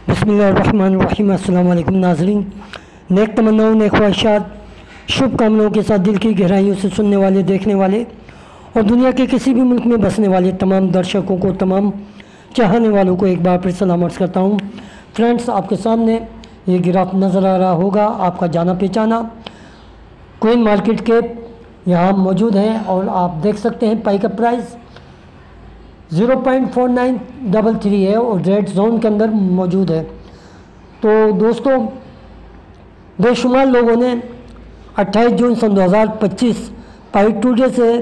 बिस्मिल्लाहिर्रहमानिर्रहीम। अस्सलाम वालेकुम नाज़रीन। नेक तमन्नाओं, नेक ख्वाहिशात, शुभकामनाओं के साथ दिल की गहराइयों से सुनने वाले, देखने वाले और दुनिया के किसी भी मुल्क में बसने वाले तमाम दर्शकों को, तमाम चाहने वालों को एक बार फिर सलाम अर्ज़ करता हूँ। फ्रेंड्स, आपके सामने ये ग्राफ नज़र आ रहा होगा, आपका जाना पहचाना कोइन मार्केट के यहाँ मौजूद है और आप देख सकते हैं पाई का प्राइस 0.4933 है और रेड जोन के अंदर मौजूद है। तो दोस्तों, बेशुमार लोगों ने 28 जून सन 2025 पाई टूडे से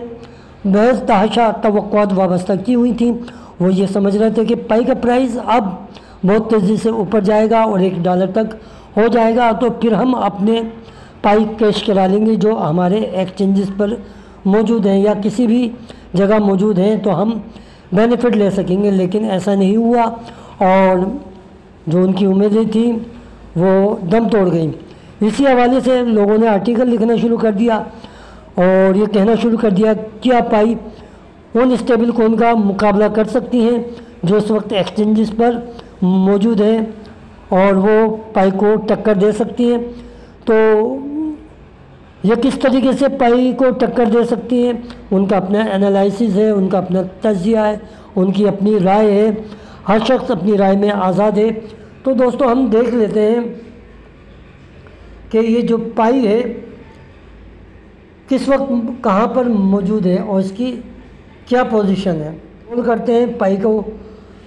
बेहद तहाशा तवक्कुआत वाबस्ता की हुई थी। वो ये समझ रहे थे कि पाई का प्राइस अब बहुत तेज़ी से ऊपर जाएगा और $1 तक हो जाएगा, तो फिर हम अपने पाई कैश करा लेंगे जो हमारे एक्सचेंजेस पर मौजूद हैं या किसी भी जगह मौजूद हैं, तो हम बेनिफिट ले सकेंगे। लेकिन ऐसा नहीं हुआ और जो उनकी उम्मीदें थी वो दम तोड़ गई। इसी हवाले से लोगों ने आर्टिकल लिखना शुरू कर दिया और ये कहना शुरू कर दिया क्या पाई उन स्टेबल कॉइन का मुकाबला कर सकती हैं जो इस वक्त एक्सचेंजेस पर मौजूद हैं और वो पाई को टक्कर दे सकती हैं। तो ये किस तरीके से पाई को टक्कर दे सकती हैं, उनका अपना एनालिसिस है, उनका अपना तज्जिया है, उनकी अपनी राय है। हर शख्स अपनी राय में आज़ाद है। तो दोस्तों, हम देख लेते हैं कि ये जो पाई है किस वक्त कहाँ पर मौजूद है और इसकी क्या पोजीशन है। कॉल करते हैं पाई को,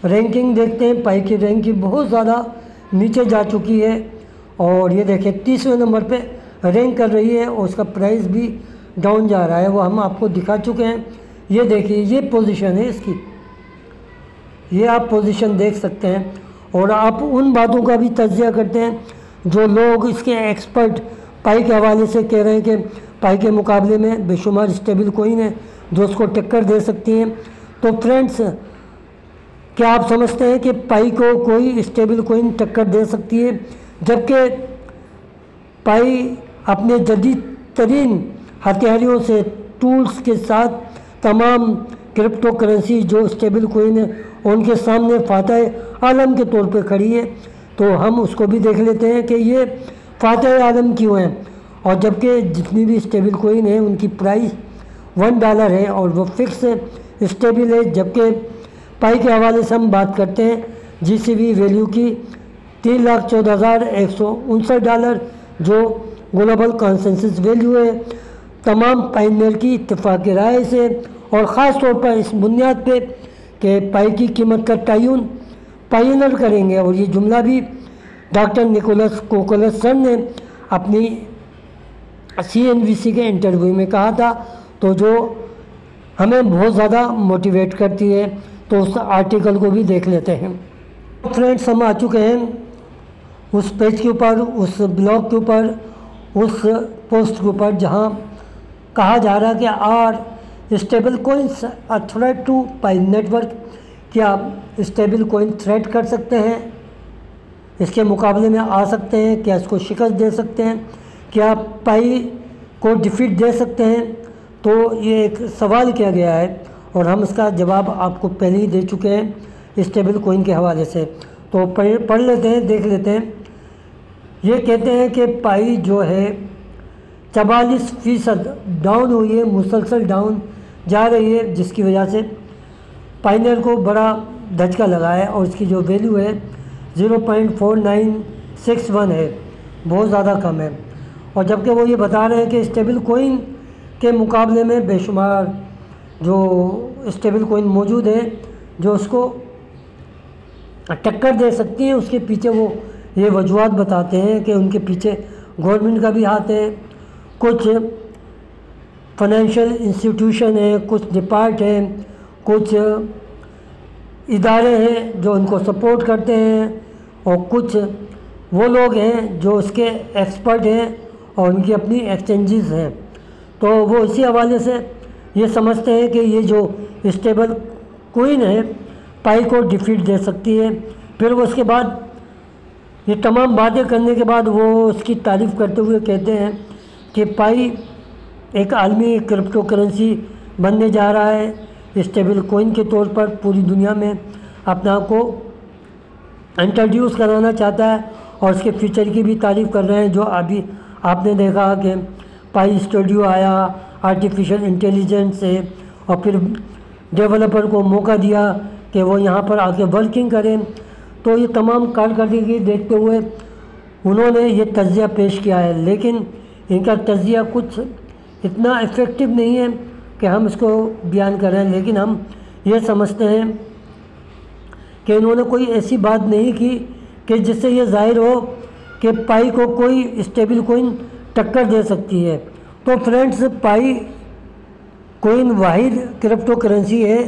रैंकिंग देखते हैं। पाई की रैंकिंग बहुत ज़्यादा नीचे जा चुकी है और ये देखें 30वें नंबर पे रैंक कर रही है और उसका प्राइस भी डाउन जा रहा है। वो हम आपको दिखा चुके हैं। ये देखिए, ये पोजीशन है इसकी, ये आप पोजीशन देख सकते हैं। और आप उन बातों का भी तज्जिया करते हैं जो लोग इसके एक्सपर्ट पाई के हवाले से कह रहे हैं कि पाई के मुकाबले में बेशुमार स्टेबल कॉइन है जो उसको टक्कर दे सकती हैं। तो फ्रेंड्स, क्या आप समझते हैं कि पाई को कोई स्टेबल कॉइन टक्कर दे सकती है, जबकि पाई अपने जदीद तरीन हथियारों से, टूल्स के साथ तमाम क्रिप्टो करेंसी जो स्टेबल कॉइन है उनके सामने फातह आलम के तौर पे खड़ी है। तो हम उसको भी देख लेते हैं कि ये फातह आलम क्यों है। और जबकि जितनी भी स्टेबल कॉइन है उनकी प्राइस $1 है और वो फिक्स स्टेबल है। जबकि पाई के हवाले से हम बात करते हैं जीसीबी वैल्यू की $3,14,159 जो ग्लोबल कंसेंसस वैल्यू है तमाम पाइनियर की इत्तेफाक राय से, और ख़ास तौर पर इस बुनियाद पे कि पाई की कीमत का तयन पाइनियर करेंगे। और ये जुमला भी डॉक्टर निकोलस कोकोलसन ने अपनी CNBC के इंटरव्यू में कहा था, तो जो हमें बहुत ज़्यादा मोटिवेट करती है। तो उस आर्टिकल को भी देख लेते हैं। फ्रेंड्स, हम आ चुके हैं उस पेज के ऊपर, उस ब्लॉग के ऊपर, उस पोस्ट के ऊपर जहां कहा जा रहा है कि are stable coins a threat to Pi network. क्या स्टेबल कॉइन थ्रेट कर सकते हैं, इसके मुकाबले में आ सकते हैं, क्या इसको शिकस्त दे सकते हैं, क्या पाई को डिफीट दे सकते हैं। तो ये एक सवाल किया गया है और हम इसका जवाब आपको पहले ही दे चुके हैं स्टेबल कॉइन के हवाले से। तो पढ़ लेते हैं, देख लेते हैं। ये कहते हैं कि पाई जो है 44% डाउन हुई है, मुसलसल डाउन जा रही है, जिसकी वजह से पाइनियर को बड़ा धचका लगा है और इसकी जो वैल्यू है 0.4961 है, बहुत ज़्यादा कम है। और जबकि वो ये बता रहे हैं कि स्टेबल कॉइन के मुकाबले में बेशुमार जो स्टेबल कॉइन मौजूद है जो उसको टक्कर दे सकती हैं। उसके पीछे वो ये वजूहत बताते हैं कि उनके पीछे गवर्नमेंट का भी हाथ है, कुछ फाइनेंशियल इंस्टीट्यूशन है, कुछ डिपार्ट हैं, कुछ इदारे हैं जो उनको सपोर्ट करते हैं और कुछ वो लोग हैं जो उसके एक्सपर्ट हैं और उनकी अपनी एक्सचेंजेस हैं। तो वो इसी हवाले से ये समझते हैं कि ये जो स्टेबल कॉइन है पाई को डिफीट दे सकती है। फिर वो उसके बाद ये तमाम बातें करने के बाद वो उसकी तारीफ़ करते हुए कहते हैं कि पाई एक आलमी क्रिप्टो करेंसी बनने जा रहा है, स्टेबल कॉइन के तौर पर पूरी दुनिया में अपना को इंट्रोड्यूस कराना चाहता है और उसके फीचर की भी तारीफ़ कर रहे हैं। जो अभी आपने देखा कि पाई स्टूडियो आया आर्टिफिशियल इंटेलिजेंस से, और फिर डेवलपर को मौका दिया कि वो यहाँ पर आके वर्किंग करें। तो ये तमाम कारकर्दगी देखते हुए उन्होंने ये तज्ज़िया पेश किया है, लेकिन इनका तज्ज़िया कुछ इतना इफ़ेक्टिव नहीं है कि हम इसको बयान कर रहे हैं। लेकिन हम ये समझते हैं कि इन्होंने कोई ऐसी बात नहीं की कि जिससे ये ज़ाहिर हो कि पाई को कोई स्टेबल कोइन टक्कर दे सकती है। तो फ्रेंड्स, पाई कोइन वाहिद क्रिप्टो करेंसी है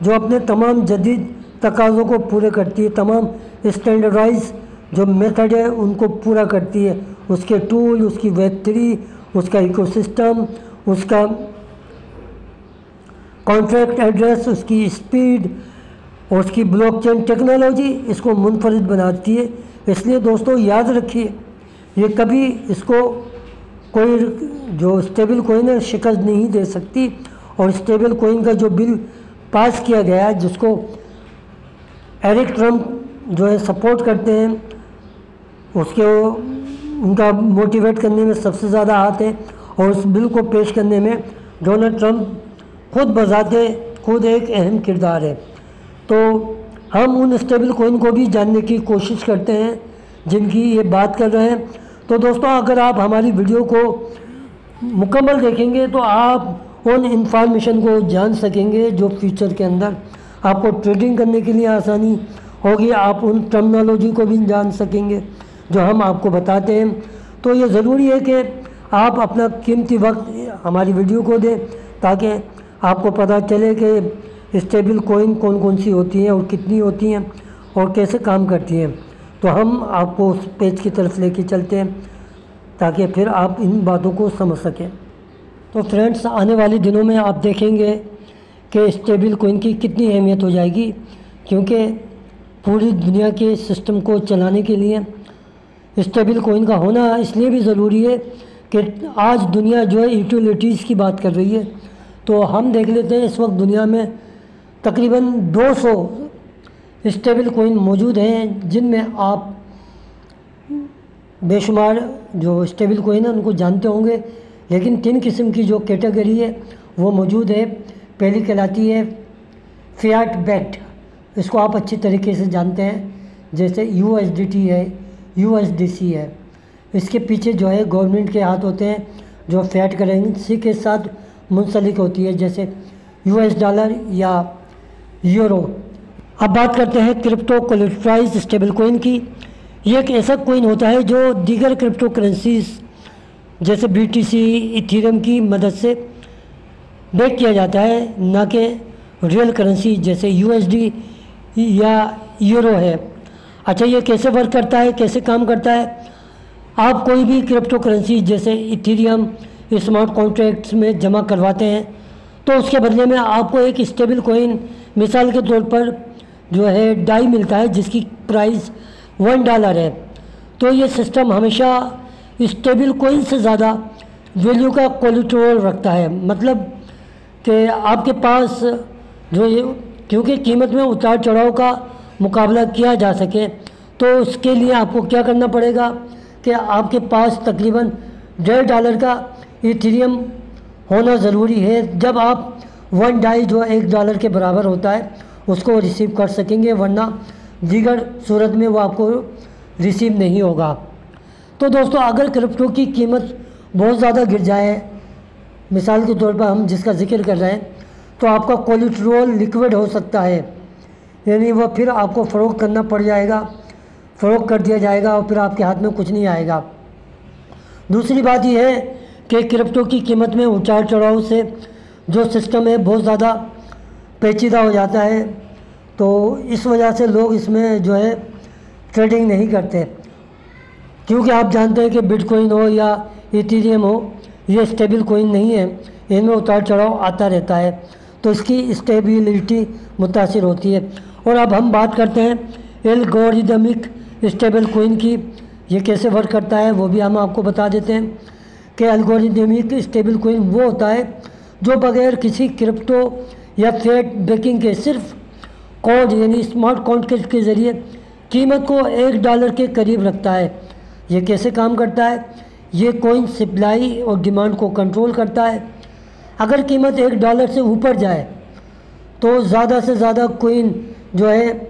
जो अपने तमाम जदीद तकाज़ों को पूरे करती है, तमाम स्टैंडर्डाइज जो मेथड है उनको पूरा करती है। उसके टूल, उसकी वेब3, उसका इकोसिस्टम, उसका कॉन्ट्रैक्ट एड्रेस, उसकी स्पीड और उसकी ब्लॉकचेन टेक्नोलॉजी इसको मुनफरिद बनाती है। इसलिए दोस्तों याद रखिए, ये कभी इसको कोई जो स्टेबल कोइन है शिकस्त नहीं दे सकती। और स्टेबल कोइन का जो बिल पास किया गया है, जिसको एरिक ट्रम्प जो है सपोर्ट करते हैं, उसके उनका मोटिवेट करने में सबसे ज़्यादा हाथ है। और उस बिल को पेश करने में डोनाल्ड ट्रम्प खुद बजाते खुद एक अहम किरदार है। तो हम उन स्टेबल कोइन को भी जानने की कोशिश करते हैं जिनकी ये बात कर रहे हैं। तो दोस्तों, अगर आप हमारी वीडियो को मुकम्मल देखेंगे तो आप उन इंफॉर्मेशन को जान सकेंगे जो फ्यूचर के अंदर आपको ट्रेडिंग करने के लिए आसानी होगी। आप उन टर्मिनोलॉजी को भी जान सकेंगे जो हम आपको बताते हैं। तो ये ज़रूरी है कि आप अपना कीमती वक्त हमारी वीडियो को दें ताकि आपको पता चले कि स्टेबल कोइन कौन कौन सी होती हैं और कितनी होती हैं और कैसे काम करती हैं। तो हम आपको उस पेज की तरफ लेके चलते हैं ताकि फिर आप इन बातों को समझ सकें। तो फ्रेंड्स, आने वाले दिनों में आप देखेंगे कि स्टेबल कोइन की कितनी अहमियत हो जाएगी, क्योंकि पूरी दुनिया के सिस्टम को चलाने के लिए स्टेबल कोइन का होना इसलिए भी ज़रूरी है कि आज दुनिया जो है यूटिलिटीज़ की बात कर रही है। तो हम देख लेते हैं इस वक्त दुनिया में तकरीबन 200 स्टेबल कोइन मौजूद हैं, जिनमें आप बेशुमार जो स्टेबल कोइन है उनको जानते होंगे। लेकिन 3 किस्म की जो कैटेगरी है वो मौजूद है। पहली कहलाती है फियाट बैक्ड, इसको आप अच्छी तरीके से जानते हैं, जैसे USDT है, USDC है। इसके पीछे जो है गवर्नमेंट के हाथ होते हैं जो फियाट करेंसी के साथ मुंसलिक होती है, जैसे US डॉलर या यूरो। अब बात करते हैं क्रिप्टो कोलेटराइज्ड स्टेबल कोइन की। ये एक ऐसा कोइन होता है जो दीगर क्रिप्टो करेंसीज जैसे BTC, इथेरियम की मदद से बैक किया जाता है, ना कि रियल करेंसी जैसे USD या यूरो है। अच्छा, ये कैसे वर्क करता है, कैसे काम करता है? आप कोई भी क्रिप्टो करेंसी जैसे इथेरियम स्मार्ट कॉन्ट्रैक्ट्स में जमा करवाते हैं तो उसके बदले में आपको एक स्टेबल कोइन, मिसाल के तौर पर जो है डाई मिलता है जिसकी प्राइस $1 है। तो ये सिस्टम हमेशा स्टेबल कोइन से ज़्यादा वैल्यू का कोलेटरल रखता है। मतलब कि आपके पास जो ये, क्योंकि कीमत में उतार चढ़ाव का मुकाबला किया जा सके, तो उसके लिए आपको क्या करना पड़ेगा कि आपके पास तकरीबन $1.5 का इथेरियम होना ज़रूरी है, जब आप 1 डाई जो $1 के बराबर होता है उसको रिसीव कर सकेंगे, वरना दीगर सूरत में वो आपको रिसीव नहीं होगा। तो दोस्तों, अगर क्रिप्टो की कीमत बहुत ज़्यादा गिर जाए, मिसाल के तौर पर हम जिसका जिक्र कर रहे हैं, तो आपका कोलेटरल लिक्विड हो सकता है, यानी वह फिर आपको फ़रोख्त करना पड़ जाएगा, फ़रोख्त कर दिया जाएगा और फिर आपके हाथ में कुछ नहीं आएगा। दूसरी बात यह है कि क्रिप्टो की कीमत में उतार चढ़ाव से जो सिस्टम है बहुत ज़्यादा पेचीदा हो जाता है। तो इस वजह से लोग इसमें जो है ट्रेडिंग नहीं करते, क्योंकि आप जानते हैं कि बिटकॉइन हो या इथेरियम हो, ये स्टेबल कोइन नहीं है, इनमें उतार चढ़ाव आता रहता है, तो इसकी स्टेबिलिटी मुतासिर होती है। और अब हम बात करते हैं एल्गोरिदमिक स्टेबल कोइन की। ये कैसे वर्क करता है वो भी हम आपको बता देते हैं कि एल्गोरिदमिक स्टेबल कोइन वो होता है जो बगैर किसी क्रिप्टो या फिएट बैकिंग के सिर्फ कोड यानी स्मार्ट कॉन्ट्रैक्ट के ज़रिए कीमत को $1 के करीब रखता है। ये कैसे काम करता है? ये कॉइन सप्लाई और डिमांड को कंट्रोल करता है। अगर कीमत $1 से ऊपर जाए तो ज़्यादा से ज़्यादा कॉइन जो है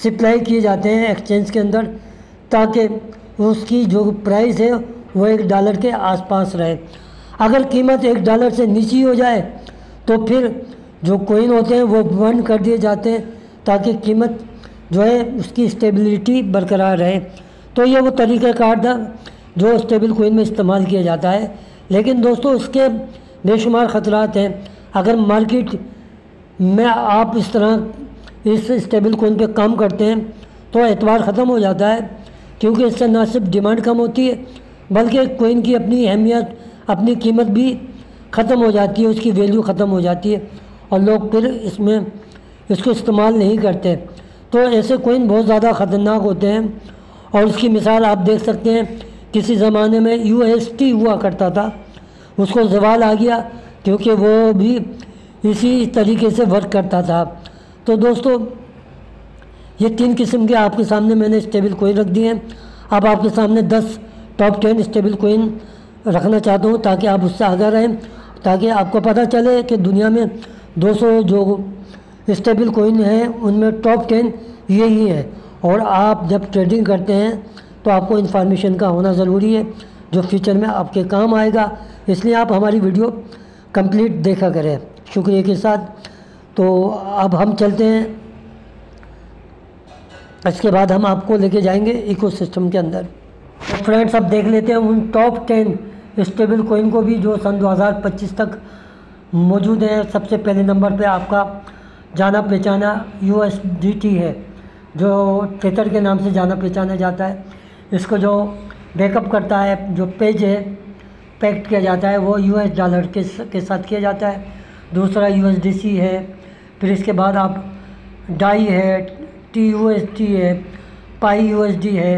सप्लाई किए जाते हैं एक्सचेंज के अंदर, ताकि उसकी जो प्राइस है वो $1 के आसपास रहे। अगर कीमत $1 से नीचे हो जाए तो फिर जो कॉइन होते हैं वो बंद कर दिए जाते हैं, ताकि कीमत जो है उसकी स्टेबिलिटी बरकरार रहे। तो ये वो तरीक़ाकार था जो स्टेबल कॉइन में इस्तेमाल किया जाता है। लेकिन दोस्तों इसके बेशुमार ख़तरात हैं। अगर मार्केट में आप इस तरह इस स्टेबल कॉइन पे काम करते हैं तो एतबार ख़त्म हो जाता है, क्योंकि इससे ना सिर्फ डिमांड कम होती है बल्कि कॉइन की अपनी अहमियत, अपनी कीमत भी ख़त्म हो जाती है, उसकी वैल्यू ख़त्म हो जाती है और लोग फिर इसको इस्तेमाल नहीं करते। तो ऐसे कॉइन बहुत ज़्यादा ख़तरनाक होते हैं और उसकी मिसाल आप देख सकते हैं। किसी ज़माने में UST हुआ करता था, उसको ज़वाल आ गया क्योंकि वो भी इसी तरीके से वर्क करता था। तो दोस्तों ये 3 किस्म के आपके सामने मैंने स्टेबल कॉइन रख दिए हैं। अब आपके सामने 10 टॉप 10 स्टेबल कॉइन रखना चाहता हूँ ताकि आप उससे आगे रहें, ताकि आपको पता चले कि दुनिया में 200 जो स्टेबल कॉइन हैं उनमें टॉप 10 यही है। और आप जब ट्रेडिंग करते हैं तो आपको इन्फॉर्मेशन का होना ज़रूरी है जो फ्यूचर में आपके काम आएगा। इसलिए आप हमारी वीडियो कंप्लीट देखा करें। शुक्रिया के साथ। तो अब हम चलते हैं, इसके बाद हम आपको लेके जाएंगे इकोसिस्टम के अंदर। तो फ्रेंड्स अब देख लेते हैं उन टॉप 10 स्टेबल कॉइन को भी जो सन 2025 तक मौजूद है। सबसे पहले नंबर पे आपका जाना पहचाना USDT है, जो टेथर के नाम से जाना पहचाना जाता है। इसको जो बैकअप करता है, जो पेज है पैक्ट किया जाता है वो $US के साथ किया जाता है। दूसरा USDC है, फिर इसके बाद आप डाई है, TUSD है, PYUSD है,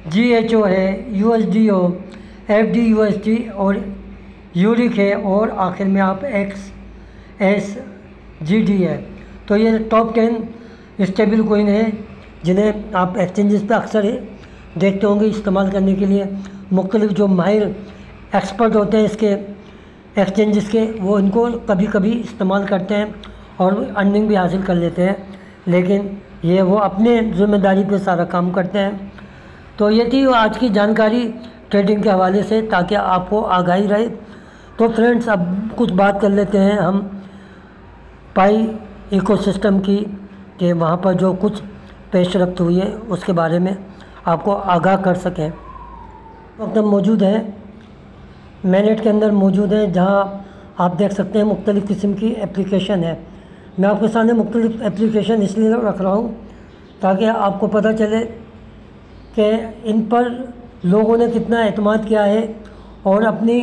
GHO है, USDO, FDUSD और यूरिक है, और आखिर में आप XSGD है। तो ये टॉप 10 स्टेबल कॉइन है जिन्हें आप एक्सचेंजेस पे अक्सर देखते होंगे इस्तेमाल करने के लिए। मुख्तलिफ जो माहिर एक्सपर्ट होते हैं इसके एक्सचेंजेस के, वो इनको कभी कभी इस्तेमाल करते हैं और अर्निंग भी हासिल कर लेते हैं, लेकिन ये वो अपने ज़िम्मेदारी पे सारा काम करते हैं। तो ये थी आज की जानकारी ट्रेडिंग के हवाले से, ताकि आपको आगाही रहे। तो फ्रेंड्स अब कुछ बात कर लेते हैं हम पाई इकोसिस्टम की, कि वहाँ पर जो कुछ पेशरफ्त हुई है उसके बारे में आपको आगाह कर सकें। वक्त हम मौजूद हैं मैनेट के अंदर मौजूद हैं, जहाँ आप देख सकते हैं मुख्तलिफ़ किस्म की एप्लीकेशन है। मैं आपके सामने मुख्तलिफ़ एप्लीकेशन इसलिए रख रहा हूँ ताकि आपको पता चले कि इन पर लोगों ने कितना एतमाद किया है और अपनी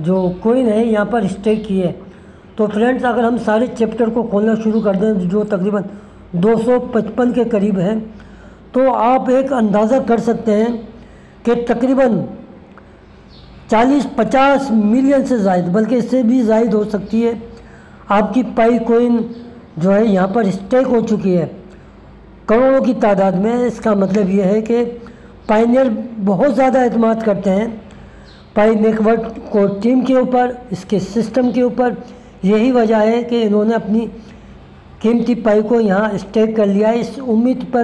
जो कॉइन है यहाँ पर स्टेक की है। तो फ्रेंड्स अगर हम सारे चैप्टर को खोलना शुरू कर दें जो तकरीबन 255 के करीब हैं, तो आप एक अंदाज़ा कर सकते हैं कि तकरीबन 40-50 मिलियन से ज़ायद, बल्कि इससे भी ज़ायद हो सकती है, आपकी पाई कॉइन जो है यहाँ पर स्टेक हो चुकी है करोड़ों की तादाद में। इसका मतलब ये है कि पायनियर बहुत ज़्यादा एतमाद करते हैं पाई नेटवर्क को टीम के ऊपर, इसके सिस्टम के ऊपर। यही वजह है कि इन्होंने अपनी कीमती पाई को यहाँ स्टेक कर लिया है इस उम्मीद पर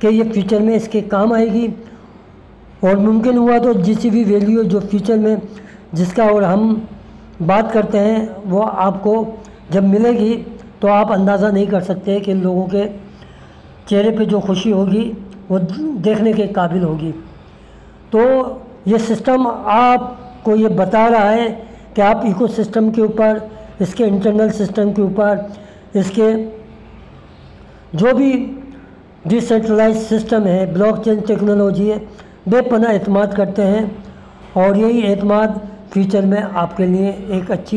कि ये फ्यूचर में इसके काम आएगी, और मुमकिन हुआ तो GCV वैल्यू जो फ्यूचर में जिसका और हम बात करते हैं वो आपको जब मिलेगी तो आप अंदाज़ा नहीं कर सकते कि लोगों के चेहरे पे जो खुशी होगी वो देखने के काबिल होगी। तो ये सिस्टम आपको ये बता रहा है कि आप इकोसिस्टम के ऊपर, इसके इंटरनल सिस्टम के ऊपर, इसके जो भी डिसेंट्रलाइज सिस्टम है, ब्लॉकचेन टेक्नोलॉजी है, बेपनाह एतमाद करते हैं, और यही एतमाद फ्यूचर में आपके लिए एक अच्छी